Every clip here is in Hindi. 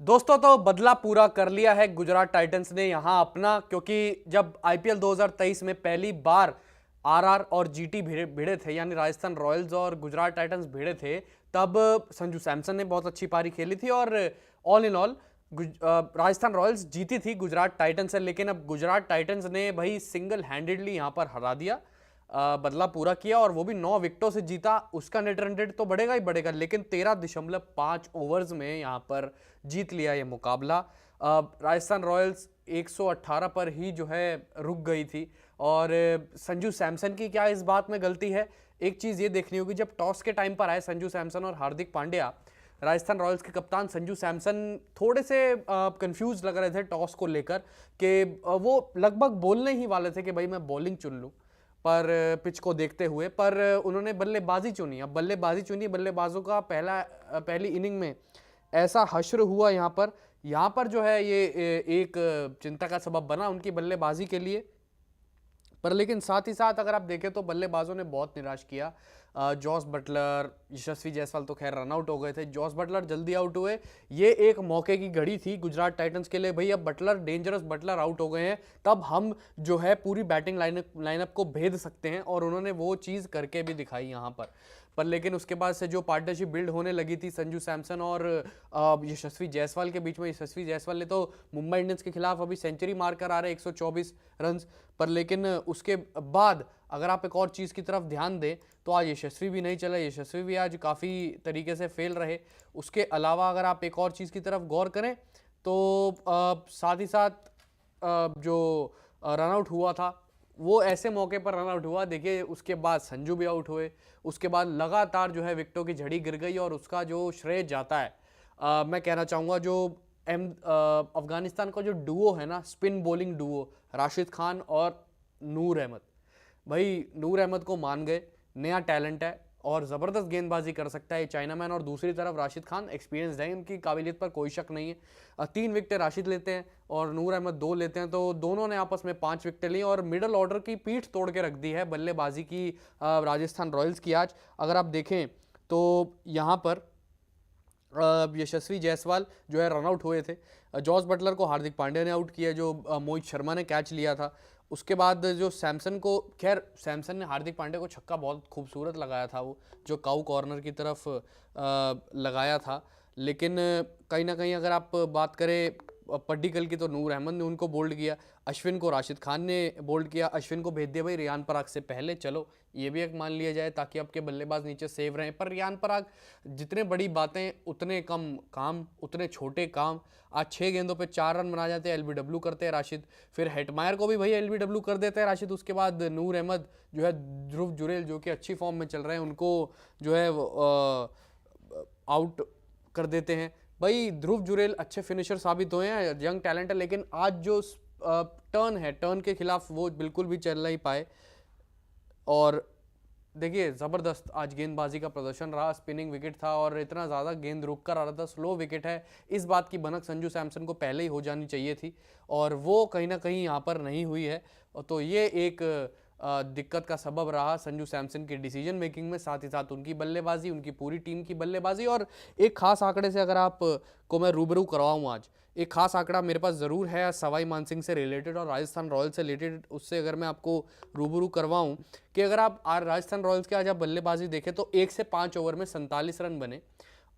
दोस्तों तो बदला पूरा कर लिया है गुजरात टाइटंस ने यहां अपना, क्योंकि जब आईपीएल 2023 में पहली बार आरआर और जीटी भिड़े थे, यानी राजस्थान रॉयल्स और गुजरात टाइटंस भिड़े थे, तब संजू सैमसन ने बहुत अच्छी पारी खेली थी और all in all Rajasthan Royals जीती थी गुजरात टाइटंस से। लेकिन अब गुजरात टाइटंस ने भाई सिंगल हैंडेडली यहां पर हरा दिया, बदला पूरा किया और वो भी 9 विकेटों से जीता। उसका नेट रन रेट तो बढ़ेगा ही बढ़ेगा, लेकिन 13.5 ओवर्स में यहां पर जीत लिया ये मुकाबला। राजस्थान रॉयल्स 118 पर ही जो है रुक गई थी। और संजू सैमसन की क्या इस बात में गलती है? एक चीज ये देखनी होगी, जब टॉस के टाइम पर आए संजू सैमसन और हार्दिक पांड्या, राजस्थान रॉयल्स के कप्तान संजू सैमसन थोड़े से कंफ्यूज लग रहे थे टॉस को लेकर कि वो लगभग बोलने ही वाले थे कि भाई मैं बॉलिंग चुन लूं, पर पिच को देखते हुए, पर उन्होंने बल्लेबाजी चुनी। अब बल्लेबाजी चुनी, बल्लेबाजों का पहली इनिंग में ऐसा हश्र हुआ यहाँ पर जो है ये एक चिंता का सबब बना उनकी बल्लेबाजी के लिए। पर लेकिन साथ ही साथ अगर आप देखें तो बल्लेबाजों ने बहुत निराश किया। जॉस बटलर, यशस्वी जायसवाल तो खैर रन आउट हो गए थे, जॉस बटलर जल्दी आउट हुए। ये एक मौके की घड़ी थी गुजरात टाइटंस के लिए, भाई अब बटलर, डेंजरस बटलर आउट हो गए हैं, तब हम जो है पूरी बैटिंग लाइनअप को भेद सकते हैं, और उन्होंने वो चीज़ करके भी दिखाई यहाँ पर लेकिन उसके बाद से जो पार्टनरशिप बिल्ड होने लगी थी संजू सैमसन और यशस्वी जायसवाल के बीच में, यशस्वी जायसवाल ने तो मुंबई इंडियंस के खिलाफ अभी सेंचुरी मारकर आ रहे 124 रन पर। लेकिन उसके बाद अगर आप एक और चीज़ की तरफ ध्यान दें तो आज यशस्वी भी नहीं चला, यशस्वी भी आज काफ़ी तरीके से फेल रहे। उसके अलावा अगर आप एक और चीज़ की तरफ गौर करें तो साथ ही साथ जो रन आउट हुआ था वो ऐसे मौके पर रन आउट हुआ, देखिए उसके बाद संजू भी आउट हुए, उसके बाद लगातार जो है विकेटों की झड़ी गिर गई और उसका जो श्रेय जाता है, मैं कहना चाहूँगा जो अफगानिस्तान का जो डुओ है ना, spin bowling Duo, Rashid Khan और नूर अहमद, भाई नूर अहमद को मान गए, नया टैलेंट है और ज़बरदस्त गेंदबाजी कर सकता है चाइनामैन, और दूसरी तरफ राशिद खान एक्सपीरियंस है, उनकी काबिलियत पर कोई शक नहीं है। 3 विकेटें राशिद लेते हैं और नूर अहमद 2 लेते हैं, तो दोनों ने आपस में 5 विकेटें ली और मिडल ऑर्डर की पीठ तोड़ के रख दी है बल्लेबाजी की राजस्थान रॉयल्स की। आज अगर आप देखें तो यहाँ पर यशस्वी जायसवाल जो है रन आउट हुए थे, जॉस बटलर को हार्दिक पांड्या ने आउट किया, जो मोहित शर्मा ने कैच लिया था। उसके बाद जो सैमसन को, खैर सैमसन ने हार्दिक पांड्या को छक्का बहुत खूबसूरत लगाया था, वो जो काऊ कॉर्नर की तरफ लगाया था। लेकिन कहीं ना कहीं अगर आप बात करें पड्डीकल की, तो नूर अहमद ने उनको बोल्ड किया, अश्विन को राशिद खान ने बोल्ड किया, अश्विन को भेज दिया भाई रियान पराग से पहले, चलो ये भी एक मान लिया जाए ताकि आपके बल्लेबाज नीचे सेव रहें। पर रियान पराग, जितने बड़ी बातें उतने कम काम, उतने छोटे काम। आज 6 गेंदों पे 4 रन बना जाते हैं, एलबीडब्ल्यू करते हैं राशिद, फिर हेटमायर को भी भाई एलबीडब्ल्यू कर देते हैं राशिद। उसके बाद नूर अहमद जो है, ध्रुव जुरेल जो कि अच्छी फॉर्म में चल रहे हैं, उनको जो है आउट कर देते हैं। भाई ध्रुव जुरेल अच्छे फिनिशर साबित हुए हैं, यंग टैलेंट है, लेकिन आज जो टर्न है, टर्न के खिलाफ वो बिल्कुल भी चल नहीं पाए। और देखिए ज़बरदस्त आज गेंदबाजी का प्रदर्शन रहा, स्पिनिंग विकेट था और इतना ज़्यादा गेंद रुक कर आ रहा था, स्लो विकेट है, इस बात की भनक संजू सैमसन को पहले ही हो जानी चाहिए थी और वो कहीं ना कहीं यहाँ पर नहीं हुई है। तो ये एक दिक्कत का सबब रहा संजू सैमसन की डिसीजन मेकिंग में, साथ ही साथ उनकी बल्लेबाजी, उनकी पूरी टीम की बल्लेबाजी। और एक खास आंकड़े से अगर आप को मैं रूबरू करवाऊँ आज, एक खास आंकड़ा मेरे पास ज़रूर है सवाई मानसिंह से रिलेटेड और राजस्थान रॉयल्स से रिलेटेड, उससे अगर मैं आपको रूबरू करवाऊँ कि अगर आप राजस्थान रॉयल्स के आज आप बल्लेबाजी देखें तो 1 से 5 ओवर में 47 रन बने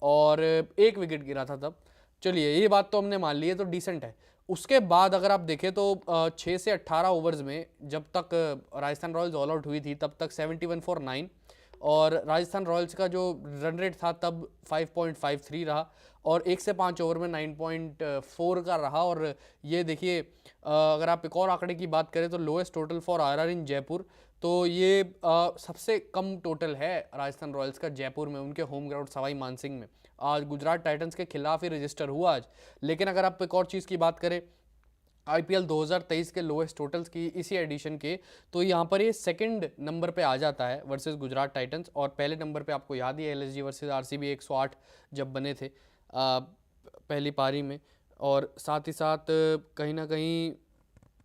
और 1 विकेट गिरा था तब। चलिए ये बात तो हमने मान ली है, तो डिसेंट है। उसके बाद अगर आप देखें तो 6 से 18 ओवर्स में जब तक राजस्थान रॉयल्स ऑल आउट हुई थी तब तक 71 फॉर 9 और राजस्थान रॉयल्स का जो रन रेट था तब 5.53 रहा और 1 से 5 ओवर में 9.4 का रहा। और ये देखिए अगर आप एक और आंकड़े की बात करें तो लोएस्ट टोटल फॉर आरआर इन जयपुर, तो ये सबसे कम टोटल है राजस्थान रॉयल्स का जयपुर में, उनके होम ग्राउंड सवाई मानसिंह में। आज गुजरात टाइटंस के खिलाफ ही रजिस्टर हुआ आज। लेकिन अगर आप एक और चीज़ की बात करें आईपीएल 2023 के लोएस्ट टोटल्स की इसी एडिशन के, तो यहाँ पर ये सेकंड नंबर पे आ जाता है वर्सेस गुजरात टाइटंस, और पहले नंबर पे आपको याद ही है एलएसजी वर्सेस आरसीबी 108 जब बने थे पहली पारी में। और साथ ही साथ कहीं ना कहीं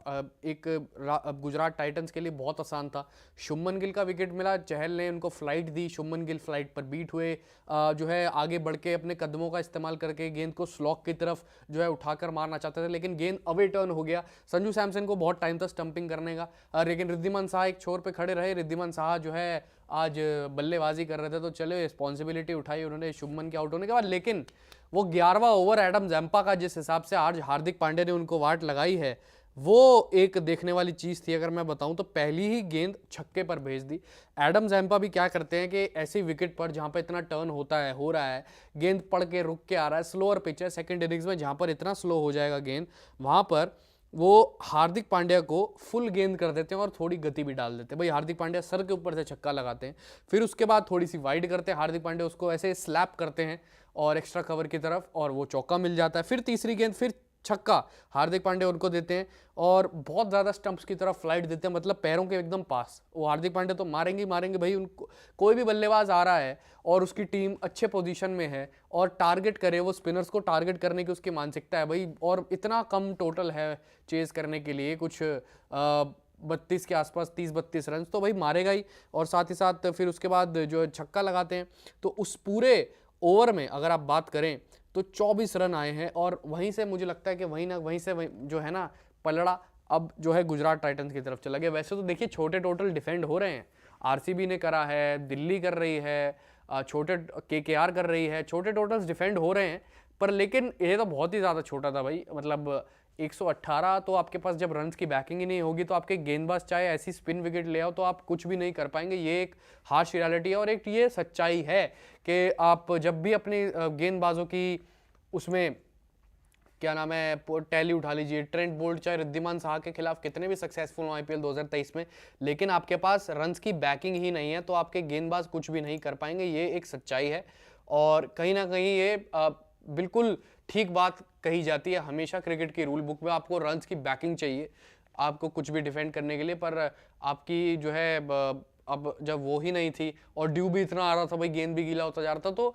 गुजरात टाइटंस के लिए बहुत आसान था। शुभमन गिल का विकेट मिला, चहल ने उनको फ्लाइट दी, शुभमन गिल फ्लाइट पर बीट हुए, जो है आगे बढ़ के अपने कदमों का इस्तेमाल करके गेंद को स्लॉक की तरफ जो है उठाकर मारना चाहते थे, लेकिन गेंद अवे टर्न हो गया। संजू सैमसन को बहुत टाइम था स्टंपिंग करने का, लेकिन रिद्धिमान साहा एक छोर पे खड़े रहे। रिद्धिमान साहा जो है आज बल्लेबाजी कर रहे थे, तो चलो रिस्पॉन्सिबिलिटी उठाई उन्होंने शुभमन के आउट होने के बाद। लेकिन वो 11वां ओवर एडम जैम्पा का जिस हिसाब से आज हार्दिक पांड्या ने उनको वाट लगाई है, वो एक देखने वाली चीज थी। अगर मैं बताऊं तो पहली ही गेंद छक्के पर भेज दी। एडम जैम्पा भी क्या करते हैं कि ऐसी विकेट पर जहां पर इतना टर्न होता है, हो रहा है, गेंद पड़ के रुक के आ रहा है, स्लोअर पिच है, सेकंड इनिंग्स में जहां पर इतना स्लो हो जाएगा गेंद, वहां पर वो हार्दिक पांड्या को फुल गेंद कर देते हैं और थोड़ी गति भी डाल देते हैं। भाई हार्दिक पांड्या सर के ऊपर से छक्का लगाते हैं, फिर उसके बाद थोड़ी सी वाइड करते हैं, हार्दिक पांड्या उसको ऐसे स्लैप करते हैं और एक्स्ट्रा कवर की तरफ, और वो चौका मिल जाता है। फिर तीसरी गेंद फिर छक्का हार्दिक पांड्या उनको देते हैं और बहुत ज़्यादा स्टंप्स की तरफ फ्लाइट देते हैं, मतलब पैरों के एकदम पास। वो हार्दिक पांड्या तो मारेंगे ही मारेंगे भाई, उनको कोई भी बल्लेबाज आ रहा है और उसकी टीम अच्छे पोजीशन में है और टारगेट करे, वो स्पिनर्स को टारगेट करने की उसकी मानसिकता है भाई, और इतना कम टोटल है चेज करने के लिए, कुछ 32 के आसपास, 30-32 रन, तो भाई मारेगा ही। और साथ ही साथ फिर उसके बाद जो छक्का लगाते हैं, तो उस पूरे ओवर में अगर आप बात करें तो 24 रन आए हैं, और वहीं से मुझे लगता है कि वहीं से जो है ना पलड़ा अब जो है गुजरात टाइटंस की तरफ चला गया। वैसे तो देखिए छोटे टोटल डिफेंड हो रहे हैं, आरसीबी ने करा है, दिल्ली कर रही है, छोटे केकेआर कर रही है, छोटे टोटल्स डिफेंड हो रहे हैं, पर लेकिन ये तो बहुत ही ज़्यादा छोटा था भाई। मतलब 118, तो आपके पास जब रन्स की बैकिंग ही नहीं होगी तो आपके गेंदबाज चाहे ऐसी स्पिन विकेट ले आओ तो आप कुछ भी नहीं कर पाएंगे। ये एक हार्श रियलिटी है और एक ये सच्चाई है कि आप जब भी अपने गेंदबाजों की उसमें क्या नाम है टैली उठा लीजिए, ट्रेंट बोल्ट चाहे रिद्धिमान साहा के खिलाफ कितने भी सक्सेसफुल हो आईपीएल 2023 में, लेकिन आपके पास रन्स की बैकिंग ही नहीं है तो आपके गेंदबाज कुछ भी नहीं कर पाएंगे। ये एक सच्चाई है और कहीं ना कहीं ये बिल्कुल ठीक बात कही जाती है। हमेशा क्रिकेट की रूल बुक में आपको रन्स की बैकिंग चाहिए, आपको कुछ भी डिफेंड करने के लिए, पर आपकी जो है अब जब वो ही नहीं थी और ड्यू भी इतना आ रहा था भाई, गेंद भी गीला होता जा रहा था, तो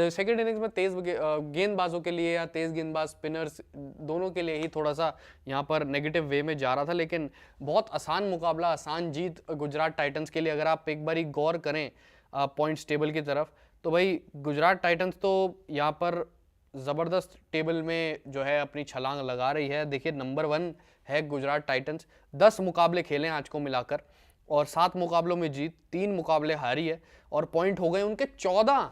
सेकंड इनिंग्स में तेज गेंदबाजों के लिए या तेज गेंदबाज स्पिनर्स दोनों के लिए ही थोड़ा सा यहाँ पर नेगेटिव वे में जा रहा था। लेकिन बहुत आसान मुकाबला, आसान जीत गुजरात टाइटंस के लिए। अगर आप एक बार गौर करें पॉइंट्स टेबल की तरफ, तो भाई गुजरात टाइटंस तो यहाँ पर ज़बरदस्त टेबल में जो है अपनी छलांग लगा रही है। देखिए नंबर 1 है गुजरात टाइटंस, 10 मुकाबले खेले आज को मिलाकर और 7 मुकाबलों में जीत, 3 मुकाबले हारी है और पॉइंट हो गए उनके 14।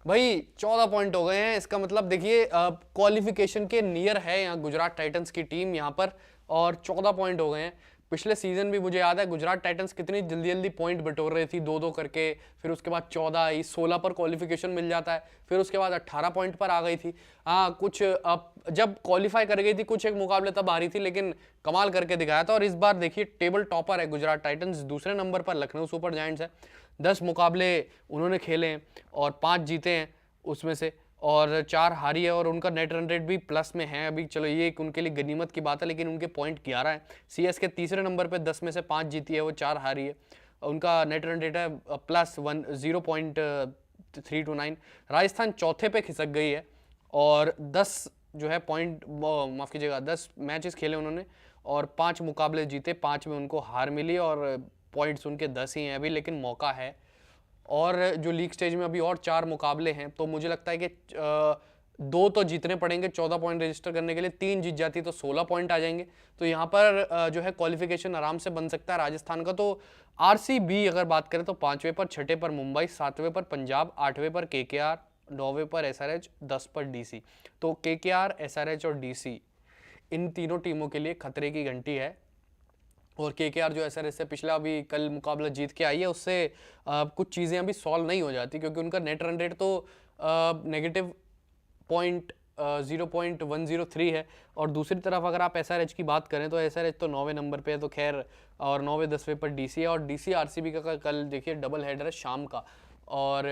भाई 14 पॉइंट हो गए हैं, इसका मतलब देखिए क्वालिफिकेशन के नियर है यहाँ गुजरात टाइटंस की टीम यहाँ पर, और 14 पॉइंट हो गए हैं। पिछले सीजन भी मुझे याद है गुजरात टाइटंस कितनी जल्दी जल्दी पॉइंट बटोर रही थी, 2-2 करके, फिर उसके बाद 14 आई, 16 पर क्वालिफिकेशन मिल जाता है, फिर उसके बाद 18 पॉइंट पर आ गई थी। हाँ कुछ जब क्वालिफाई कर गई थी कुछ एक मुकाबले तब आ रही थी, लेकिन कमाल करके दिखाया था। और इस बार देखिए टेबल टॉपर है गुजरात टाइटंस, दूसरे नंबर पर लखनऊ सुपर जायंट्स है। 10 मुकाबले उन्होंने खेले हैं और 5 जीते हैं उसमें से, और 4 हारी है, और उनका नेट रन रेट भी प्लस में है अभी। चलो ये एक उनके लिए गनीमत की बात है, लेकिन उनके पॉइंट 11 है। सीएसके तीसरे नंबर पे 10 में से 5 जीती है, वो 4 हारी है, उनका नेट रन रेट है +1 0.329। राजस्थान चौथे पे खिसक गई है और 10 जो है पॉइंट, माफ़ कीजिएगा 10 मैचेस खेले उन्होंने और 5 मुकाबले जीते, 5 में उनको हार मिली और पॉइंट्स उनके 10 ही हैं अभी, लेकिन मौका है। और जो लीग स्टेज में अभी और 4 मुकाबले हैं, तो मुझे लगता है कि 2 तो जीतने पड़ेंगे 14 पॉइंट रजिस्टर करने के लिए, 3 जीत जाती तो 16 पॉइंट आ जाएंगे, तो यहाँ पर जो है क्वालिफिकेशन आराम से बन सकता है राजस्थान का। तो आरसीबी अगर बात करें तो 5वें पर, 6ठे पर मुंबई, 7वें पर पंजाब, 8वें पर केकेआर, 9वें पर एसआरएच, 10 पर डीसी। तो केकेआर, एसआरएच और डीसी इन तीनों टीमों के लिए खतरे की घंटी है। और केकेआर जो एसआरएच से पिछला अभी कल मुकाबला जीत के आई है, उससे कुछ चीज़ें अभी सॉल्व नहीं हो जाती, क्योंकि उनका नेट रन रेट तो नेगेटिव 0.103 है। और दूसरी तरफ अगर आप एसआरएच की बात करें तो एसआरएच तो 9वें नंबर पे है, तो खैर, और 9वें 10वें पर डीसी है, और डीसी आरसीबी का कल देखिए डबल हेडर है शाम का। और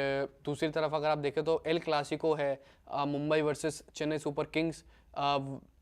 दूसरी तरफ अगर आप देखें तो एल क्लासिको है, Mumbai versus Chennai super Kings.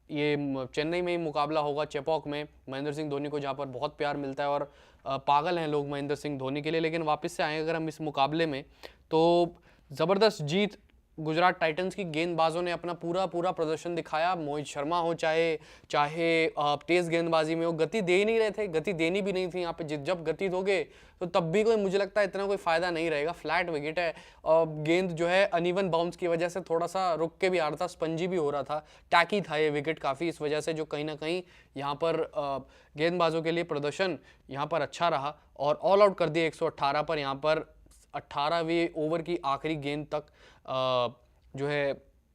ये चेन्नई में ही मुकाबला होगा, चेपॉक में, महेंद्र सिंह धोनी को, जहाँ पर बहुत प्यार मिलता है और पागल हैं लोग महेंद्र सिंह धोनी के लिए। लेकिन वापस से आएंगे अगर हम इस मुकाबले में, तो ज़बरदस्त जीत गुजरात टाइटंस की गेंदबाजों ने अपना पूरा पूरा प्रदर्शन दिखाया। मोहित शर्मा हो चाहे चाहे तेज गेंदबाजी में हो, गति दे ही नहीं रहे थे, गति देनी भी नहीं थी यहाँ पे। जब गति दोगे तो तब भी कोई, मुझे लगता है इतना कोई फायदा नहीं रहेगा। फ्लैट विकेट है और गेंद जो है अनइवन बाउंस की वजह से थोड़ा सा रुक के भी आ रहा था, स्पंजी भी हो रहा था, टैकी था ये विकेट काफ़ी, इस वजह से जो कहीं ना कहीं यहाँ पर गेंदबाजों के लिए प्रदर्शन यहाँ पर अच्छा रहा और ऑल आउट कर दिया 118 पर। यहाँ पर 18वें ओवर की आखिरी गेंद तक जो है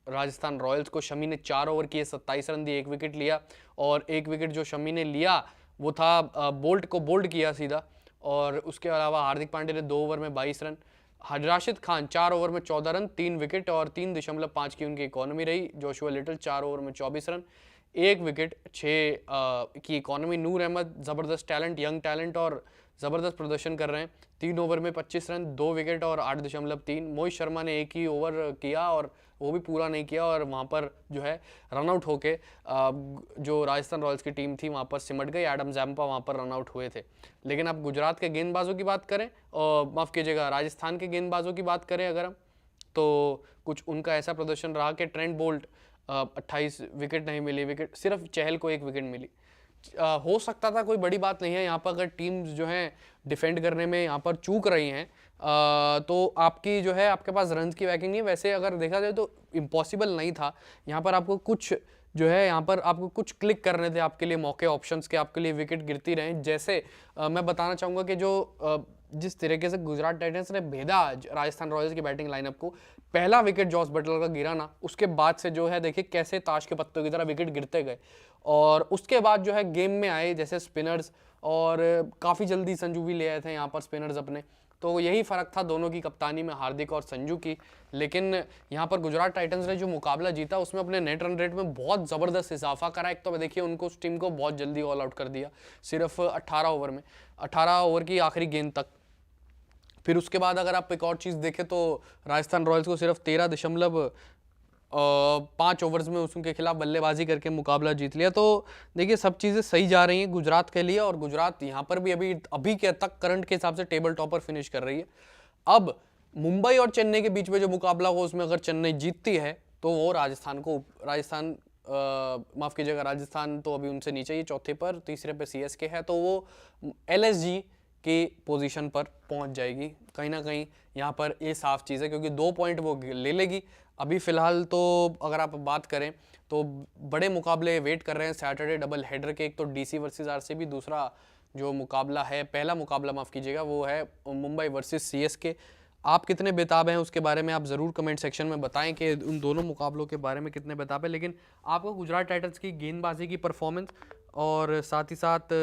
राजस्थान रॉयल्स को शमी ने 4 ओवर किए, 27 रन दिए, 1 विकेट लिया। और 1 विकेट जो शमी ने लिया वो था बोल्ट को बोल्ड किया सीधा। और उसके अलावा हार्दिक पांड्या ने 2 ओवर में 22 रन, राशिद खान 4 ओवर में 14 रन, 3 विकेट और 3.5 की उनकी इकोनॉमी रही। जोशुआ लिटल 4 ओवर में 24 रन, 1 विकेट, 6 की इकोनॉमी। नूर अहमद ज़बरदस्त टैलेंट, यंग टैलेंट और ज़बरदस्त प्रदर्शन कर रहे हैं, 3 ओवर में 25 रन, 2 विकेट और 8.3। मोहित शर्मा ने 1 ही ओवर किया और वो भी पूरा नहीं किया और वहाँ पर जो है रन आउट होके जो राजस्थान रॉयल्स की टीम थी वहाँ पर सिमट गई। एडम जैम्पा वहाँ पर रन आउट हुए थे। लेकिन अब गुजरात के गेंदबाजों की बात करें, और माफ़ कीजिएगा राजस्थान के गेंदबाजों की बात करें अगर हम, तो कुछ उनका ऐसा प्रदर्शन रहा कि ट्रेंट बोल्ट 28 विकेट नहीं मिली, विकेट सिर्फ चहल को 1 विकेट मिली। हो सकता था, कोई बड़ी बात नहीं है। यहाँ पर अगर टीम्स जो हैं डिफेंड करने में यहाँ पर चूक रही हैं तो आपकी जो है आपके पास रन्स की बैकिंग नहीं है। वैसे अगर देखा जाए तो इम्पॉसिबल नहीं था। यहाँ पर आपको कुछ जो है यहाँ पर आपको कुछ क्लिक करने थे आपके लिए मौके, ऑप्शंस के, आपके लिए विकेट गिरती रहें। जैसे मैं बताना चाहूँगा कि जो जिस तरीके से गुजरात टाइटंस ने भेदा राजस्थान रॉयल्स की बैटिंग लाइनअप को, पहला विकेट जॉस बटलर का गिरा ना, उसके बाद से जो है देखिए कैसे ताश के पत्तों की तरह विकेट गिरते गए। और उसके बाद जो है गेम में आए जैसे स्पिनर्स, और काफ़ी जल्दी संजू भी ले आए थे यहाँ पर स्पिनर्स अपने। तो यही फ़र्क था दोनों की कप्तानी में, हार्दिक और संजू की। लेकिन यहाँ पर गुजरात टाइटंस ने जो मुकाबला जीता उसमें अपने नेट रन रेट में बहुत ज़बरदस्त इजाफा करा। एक तो देखिए उनको उस टीम को बहुत जल्दी ऑल आउट कर दिया, सिर्फ 18 ओवर में, 18 ओवर की आखिरी गेंद तक। फिर उसके बाद अगर आप एक और चीज़ देखें तो राजस्थान रॉयल्स को सिर्फ 13.5 ओवर्स में उसके खिलाफ बल्लेबाजी करके मुकाबला जीत लिया। तो देखिए सब चीज़ें सही जा रही हैं गुजरात के लिए, और गुजरात यहाँ पर भी अभी के तक करंट के हिसाब से टेबल टॉपर फिनिश कर रही है। अब मुंबई और चेन्नई के बीच में जो मुकाबला हो उसमें अगर चेन्नई जीतती है तो वो माफ़ कीजिएगा राजस्थान तो अभी उनसे नीचे ही, चौथे पर, तीसरे पे सीएसके है, तो वो एलएसजी की पोजीशन पर पहुंच जाएगी। कहीं ना कहीं यहाँ पर ये साफ चीज़ है क्योंकि 2 पॉइंट वो ले लेगी। अभी फ़िलहाल तो अगर आप बात करें तो बड़े मुकाबले वेट कर रहे हैं सैटरडे डबल हेडर के। एक तो डीसी वर्सेस आरसीबी, दूसरा जो मुकाबला है, पहला मुकाबला माफ़ कीजिएगा, वो है मुंबई वर्सेस सीएसके। आप कितने बेताब हैं उसके बारे में आप ज़रूर कमेंट सेक्शन में बताएं कि उन दोनों मुकाबलों के बारे में कितने बेताब हैं। लेकिन आपको गुजरात टाइटंस की गेंदबाजी की परफॉर्मेंस और साथ ही साथ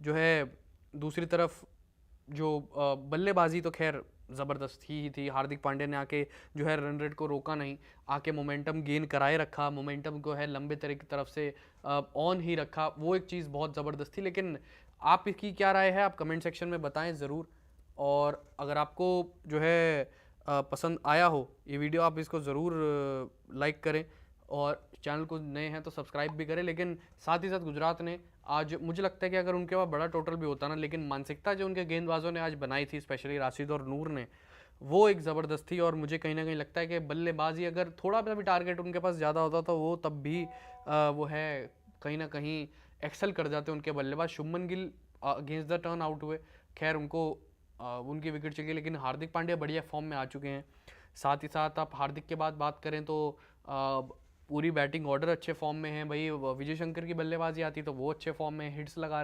जो है दूसरी तरफ जो बल्लेबाजी तो खैर ज़बरदस्त ही थी। हार्दिक पांड्या ने आके जो है रन रेट को रोका नहीं, आके मोमेंटम गेन कराए रखा, मोमेंटम को है लंबे तरह की तरफ से ऑन ही रखा, वो एक चीज़ बहुत ज़बरदस्त थी। लेकिन आपकी क्या राय है आप कमेंट सेक्शन में बताएं ज़रूर। और अगर आपको जो है पसंद आया हो ये वीडियो, आप इसको ज़रूर लाइक करें और चैनल को नए हैं तो सब्सक्राइब भी करें। लेकिन साथ ही साथ गुजरात ने आज, मुझे लगता है कि अगर उनके पास बड़ा टोटल भी होता ना, लेकिन मानसिकता जो उनके गेंदबाजों ने आज बनाई थी, स्पेशली राशिद और नूर ने, वो एक ज़बरदस्त थी। और मुझे कहीं ना कहीं लगता है कि बल्लेबाजी अगर थोड़ा सा भी टारगेट उनके पास ज़्यादा होता तो वो तब भी वो है कहीं ना कहीं एक्सेल कर जाते उनके बल्लेबाज। Shubman Gill against the turn out हुए, खैर उनको उनकी विकेट चली, लेकिन हार्दिक पांड्या बढ़िया फॉर्म में आ चुके हैं। साथ ही साथ आप हार्दिक के बाद बात करें तो पूरी बैटिंग ऑर्डर अच्छे फॉर्म में है भाई। विजय शंकर की बल्लेबाजी आती तो वो अच्छे फॉर्म में हिट्स लगा रहे हैं।